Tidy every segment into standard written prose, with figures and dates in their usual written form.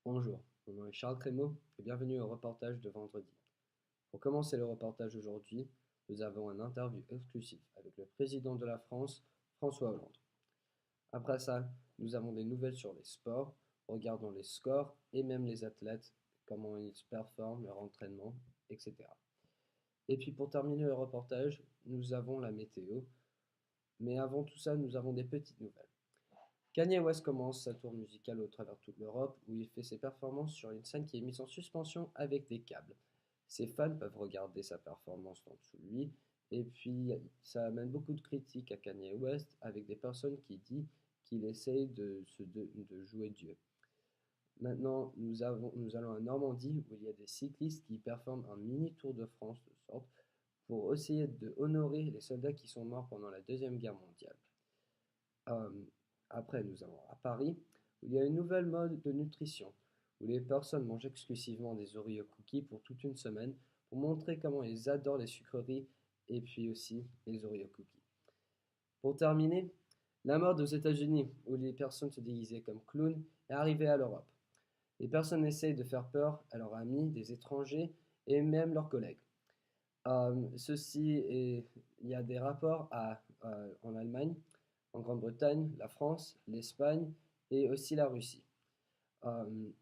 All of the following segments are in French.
Bonjour, mon nom est Charles Crémeau et bienvenue au reportage de vendredi. Pour commencer le reportage aujourd'hui, nous avons un interview exclusif avec le président de la France, François Hollande. Après ça, nous avons des nouvelles sur les sports, regardons les scores et même les athlètes, comment ils performent, leur entraînement, etc. Et puis pour terminer le reportage, nous avons la météo. Mais avant tout ça, nous avons des petites nouvelles. Kanye West commence sa tour musicale au travers toute l'Europe où il fait ses performances sur une scène qui est mise en suspension avec des câbles. Ses fans peuvent regarder sa performance en dessous de lui et puis ça amène beaucoup de critiques à Kanye West avec des personnes qui disent qu'il essaye de jouer Dieu. Maintenant, nous allons à Normandie où il y a des cyclistes qui performent un mini Tour de France de sorte pour essayer de honorer les soldats qui sont morts pendant la Deuxième Guerre mondiale. Euh, Après, nous allons à Paris, où il y a une nouvelle mode de nutrition, où les personnes mangent exclusivement des Oreo cookies pour toute une semaine, pour montrer comment ils adorent les sucreries et puis aussi les Oreo cookies. Pour terminer, la mode aux États-Unis, où les personnes se déguisaient comme clowns, est arrivée à l'Europe. Les personnes essayent de faire peur à leurs amis, des étrangers et même leurs collègues. Il y a des rapports en Allemagne, en Grande-Bretagne, la France, l'Espagne et aussi la Russie. Euh,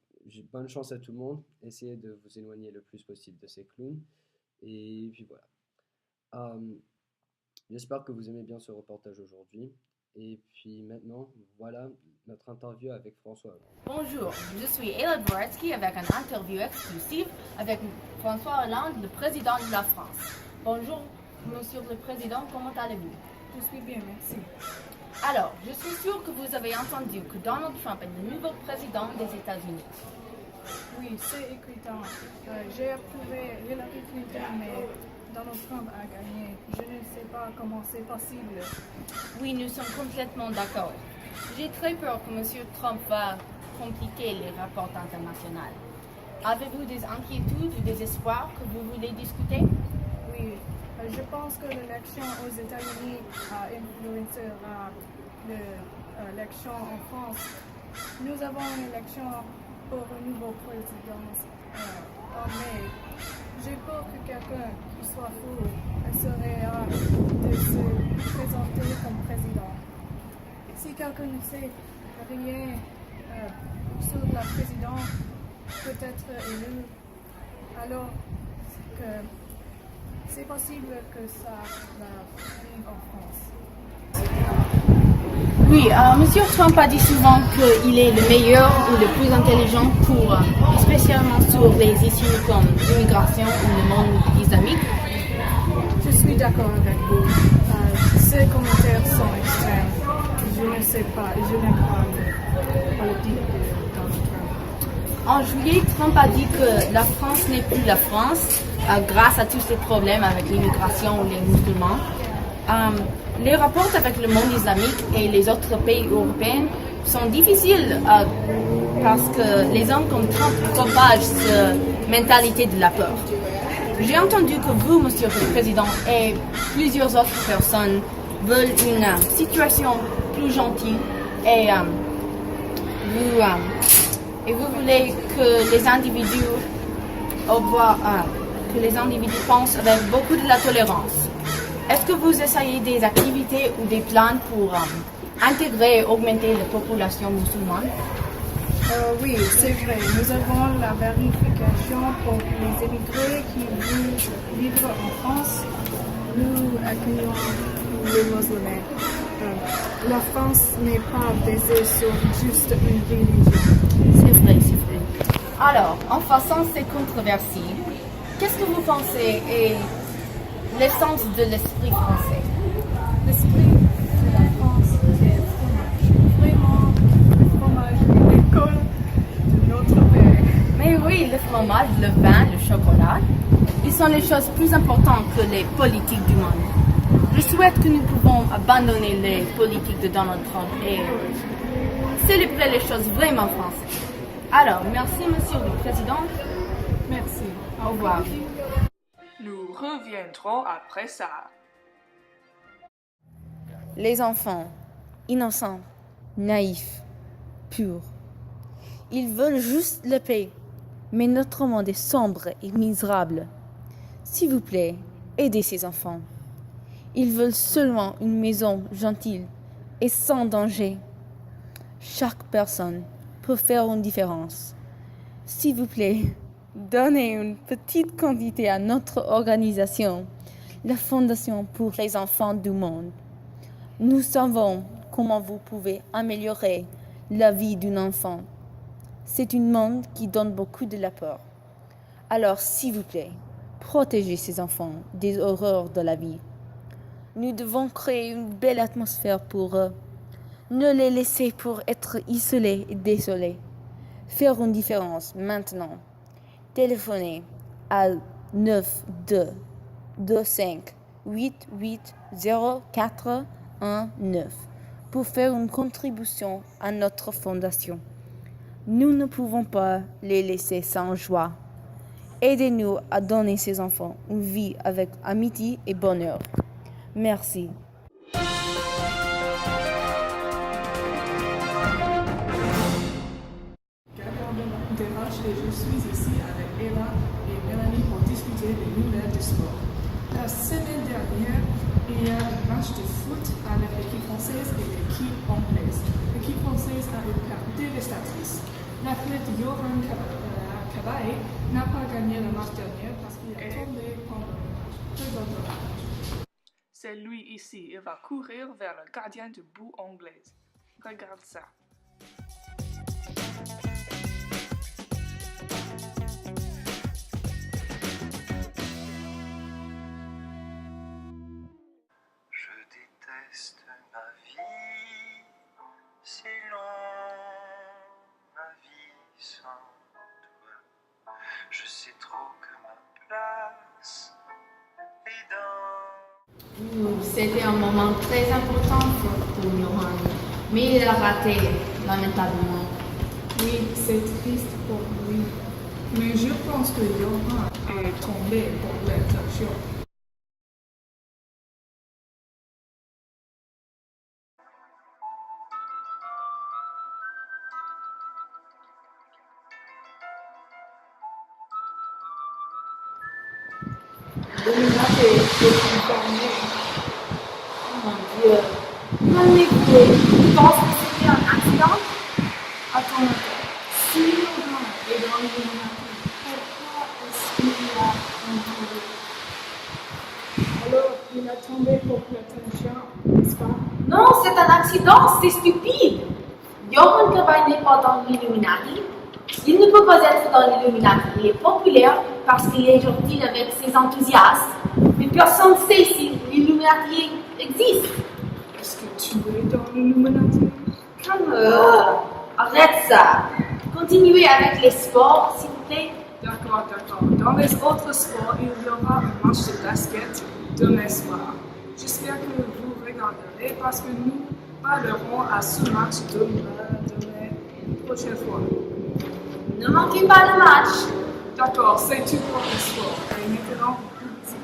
Bonne chance à tout le monde. Essayez de vous éloigner le plus possible de ces clowns. Et puis voilà. Euh, J'espère que vous aimez bien ce reportage aujourd'hui. Et puis maintenant, voilà notre interview avec François Hollande. Bonjour, je suis Ella Dvoratsky avec une interview exclusive avec François Hollande, le président de la France. Bonjour, monsieur le président, comment allez-vous? Je suis bien, merci. Alors, je suis sûr que vous avez entendu que Donald Trump est le nouveau président des États-Unis. Oui, c'est écoutant. J'ai approuvé Hillary Clinton, mais Donald Trump a gagné. Je ne sais pas comment c'est possible. Oui, nous sommes complètement d'accord. J'ai très peur que monsieur Trump va compliquer les rapports internationaux. Avez-vous des inquiétudes ou des espoirs que vous voulez discuter? Oui, je pense que l'élection aux États-Unis influencera l'élection en France. Nous avons une élection pour un nouveau président en mai. J'ai peur que quelqu'un qui soit fou essaierait de se présenter comme président. Si quelqu'un ne sait rien sur la présidence, peut-être élu, alors que c'est possible que ça arrive en France. Oui, monsieur Trump a dit souvent qu'il est le meilleur ou le plus intelligent pour, spécialement sur les issues comme l'immigration ou le monde islamique. Je suis d'accord avec vous. Ces commentaires sont extrêmes. Je ne sais pas, je n'aime pas le politique de Donald Trump. En juillet, Trump a dit que la France n'est plus la France grâce à tous ces problèmes avec l'immigration ou les musulmans. Les rapports avec le monde islamique et les autres pays européens sont difficiles parce que les hommes comme Trump propagent cette mentalité de la peur. J'ai entendu que vous, monsieur le président, et plusieurs autres personnes veulent une situation plus gentille et vous voulez que les individus pensent avec beaucoup de la tolérance. Est-ce que vous essayez des activités ou des plans pour intégrer et augmenter la population musulmane? Oui, c'est vrai. Nous avons la vérification pour les immigrés qui veulent vivre en France. Nous accueillons les musulmans. La France n'est pas basée sur juste une religion. C'est vrai, c'est vrai. Alors, en faisant ces controversies, qu'est-ce que vous pensez est l'essence de l'esprit français? L'esprit de la France, c'est le fromage. Vraiment, le fromage est l'école de notre pays. Mais oui, le fromage, le vin, le chocolat, ils sont les choses plus importantes que les politiques du monde. Je souhaite que nous pouvons abandonner les politiques de Donald Trump et célébrer les choses vraiment françaises. Alors, merci monsieur le président. Merci. Au revoir. Nous reviendrons après ça. Les enfants, innocents, naïfs, purs. Ils veulent juste la paix. Mais notre monde est sombre et misérable. S'il vous plaît, aidez ces enfants. Ils veulent seulement une maison gentille et sans danger. Chaque personne peut faire une différence. S'il vous plaît, donnez une petite quantité à notre organisation, la Fondation pour les enfants du monde. Nous savons comment vous pouvez améliorer la vie d'un enfant. C'est un monde qui donne beaucoup de la peur. Alors, s'il vous plaît, protégez ces enfants des horreurs de la vie. Nous devons créer une belle atmosphère pour eux. Ne les laissez pour être isolés et désolés. Faire une différence maintenant. Téléphonez à 9225880419 pour faire une contribution à notre fondation. Nous ne pouvons pas les laisser sans joie. Aidez-nous à donner ces enfants une vie avec amitié et bonheur. Merci. Desroches et je suis ici avec Ella et Mélanie pour discuter des nouvelles du sport. La semaine dernière, il y a un match de foot avec l'équipe française et l'équipe anglaise. L'équipe française a une perte dévastatrice. L'athlète Johan Cabaye n'a pas gagné le match dernier parce qu'il est tombé pendant le match. Regarde le match. C'est lui ici. Il va courir vers le gardien de but anglaise. Regarde ça. Je déteste ma vie, c'est long, ma vie sans toi. Je sais trop que ma place est dans... C'était un moment très important pour Johan, mais il a raté, lamentablement. Oui, c'est triste pour lui. Mais je pense que Johan est tombé pour l'intervention. L'Illuminati est confirmé. Oh mon Dieu. Tu penses que c'était un accident? Attends, si Johan est dans l'Illuminati, pourquoi est-ce qu'il a tombé? Alors, il a tombé pour l'intervention, n'est-ce pas? Non, c'est un accident, c'est stupide. Johan Cabaye n'est pas dans l'Illuminati. Il ne peut pas être dans l'Illuminati. Il est populaire parce qu'il est gentil avec ses enthousiastes. Mais personne ne sait si l'Illuminati existe. Est-ce que tu es dans l'Illuminati? Arrête ça. Continuez avec les sports, s'il vous plaît. D'accord. Dans les autres sports, il y aura un match de basket demain soir. J'espère que vous regarderez parce que nous parlerons à ce match demain prochaine fois. Ne manquez pas le match. D'accord, c'est tout pour le sport. Et maintenant, publicité.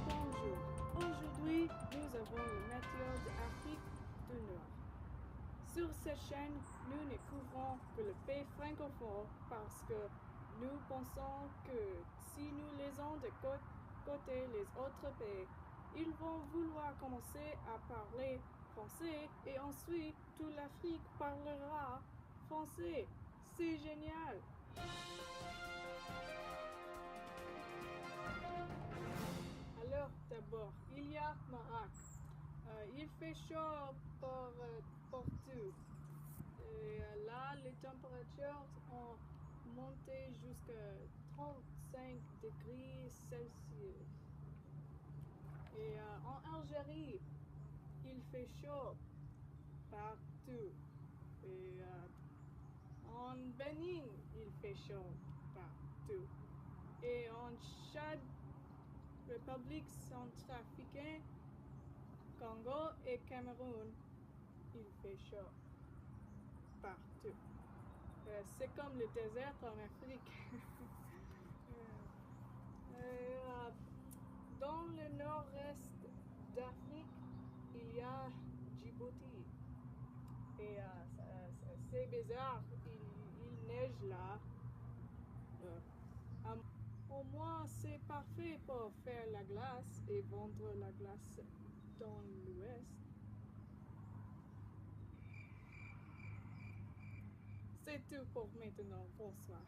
Bonjour. Aujourd'hui, nous avons le météo d'Afrique du Nord. Sur cette chaîne, nous ne couvrons que le pays francophone parce que nous pensons que si nous lisons de côté les autres pays, ils vont vouloir commencer à parler français et ensuite toute l'Afrique parlera français. C'est génial! Alors, d'abord, il y a Maroc. Il fait chaud partout. Et là, les températures ont monté jusqu'à 37 5 degrés Celsius. Et en Algérie, il fait chaud partout. Et en Bénin, il fait chaud partout. Et en Tchad, République centrafricaine, Congo et Cameroun, il fait chaud partout. C'est comme le désert en Afrique. Dans le nord-est d'Afrique, il y a Djibouti. Et c'est bizarre, il neige là. Au moins, c'est parfait pour faire la glace et vendre la glace dans l'ouest. C'est tout pour maintenant. Bonsoir.